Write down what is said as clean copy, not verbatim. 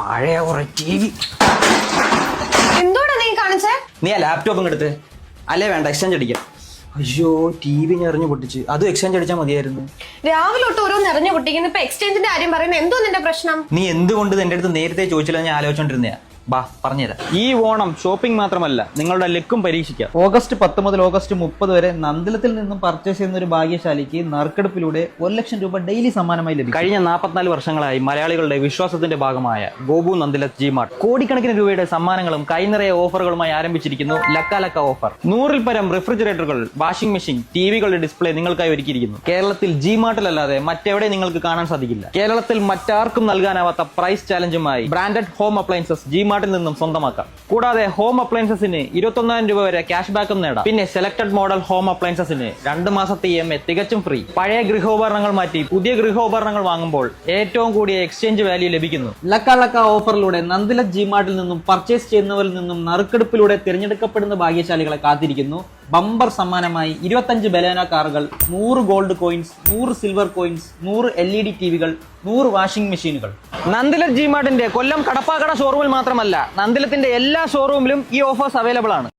പഴയ കുറെ TV. എന്തോടാ നീ കാണിച്ചേ? നീ ആ ലാപ്ടോപ്പ് എടുത്ത് അല്ലേ വേണ്ട എക്സ്ചേഞ്ച് അടിക്കാം. അയ്യോ TV ഞെറിഞ്ഞു പൊട്ടിച്ച്. അതും എക്സ്ചേഞ്ച് അടിച്ചാൽ മതിയായിരുന്നു. രാവിലെ തൊട്ട് ഓരോ നിറഞ്ഞു പൊട്ടിക്കുന്ന ഇപ്പൊ എക്സ്ചേഞ്ചിന്റെ കാര്യം പറയുന്നത് എന്തോ നിന്റെ പ്രശ്നം? നീ എന്തുകൊണ്ട് എന്റെ അടുത്ത് നേരത്തെ ചോദിച്ചില്ല? ഞാൻ ആലോചിച്ചോണ്ടിരുന്നയാ. ബാ പറഞ്ഞുതരാം. ഈ ഓണം ഷോപ്പിംഗ് മാത്രമല്ല, നിങ്ങളുടെ ലക്കും പരീക്ഷിക്കാം. ഓഗസ്റ്റ് 10 മുതൽ ഓഗസ്റ്റ് 30 വരെ നന്ദിലത്തിൽ നിന്നും പർച്ചേസ് ചെയ്യുന്ന ഒരു ഭാഗ്യശാലിക്ക് നറുക്കെടുപ്പിലൂടെ 1 ലക്ഷം രൂപ ഡെയിലി സമ്മാനമായി ലഭിക്കും. കഴിഞ്ഞ 44 വർഷങ്ങളായി മലയാളികളുടെ വിശ്വാസത്തിന്റെ ഭാഗമായ ഗോപു നന്ദിലത്ത് ജിമാർട്ട് കോടിക്കണക്കിന് രൂപയുടെ സമ്മാനങ്ങളും കൈനിറയ ഓഫറുകളുമായി ആരംഭിച്ചിരിക്കുന്നു ലക്ക ഓഫർ. 100-ൽ പരം റെഫ്രിജറേറ്ററുകൾ, വാഷിംഗ് മെഷീൻ, ടിവികളുടെ ഡിസ്പ്ലേ നിങ്ങൾക്കായി ഒരുക്കിയിരിക്കുന്നു. കേരളത്തിൽ ജിമാർട്ടിലല്ലാതെ മറ്റെവിടെ നിങ്ങൾക്ക് കാണാൻ സാധിക്കില്ല. കേരളത്തിൽ മറ്റാർക്കും നൽകാനാവാത്ത പ്രൈസ് ചാലഞ്ചുമായി ബ്രാൻഡഡ് ഹോം അപ്ലയൻസസ് ജിമാർട്ടിൽ നിന്നും സ്വന്തമാക്കാം. കൂടാതെ ഹോം അപ്ലയൻസസിന് 21,000 രൂപ വരെ ക്യാഷ് ബാക്കും നേടാം. പിന്നെ സെലക്ടഡ് മോഡൽ ഹോം അപ്ലയൻസസിന് 2 മാസത്തെ EMI തികച്ചും ഫ്രീ. പഴയ ഗൃഹോപകരണങ്ങൾ മാറ്റി പുതിയ ഗൃഹോപകരണങ്ങൾ വാങ്ങുമ്പോൾ ഏറ്റവും കൂടിയ എക്സ്ചേഞ്ച് വാല്യൂ ലഭിക്കുന്നു. ലക്ക ഓഫറിലൂടെ നന്ദിലത്ത് ജിമാർട്ടിൽ നിന്നും പർച്ചേസ് ചെയ്യുന്നവരിൽ നിന്നും നറുക്കെടുപ്പിലൂടെ തിരഞ്ഞെടുക്കപ്പെടുന്ന ഭാഗ്യശാലികളെ കാത്തിരിക്കുന്നു ബമ്പർ സമ്മാനമായി 25 ബലേനോ കാറുകൾ, 100 gold coins, 100 silver coins, 100 LED ടിവികൾ, 100 washing മെഷീനുകൾ. നന്ദിലത്ത് ജിമാർട്ടിന്റെ കൊല്ലം കടപ്പാക്കട ഷോറൂമിൽ മാത്രമല്ല, നന്ദിലത്തിന്റെ എല്ലാ ഷോറൂമിലും ഈ ഓഫേഴ്സ് അവൈലബിൾ ആണ്.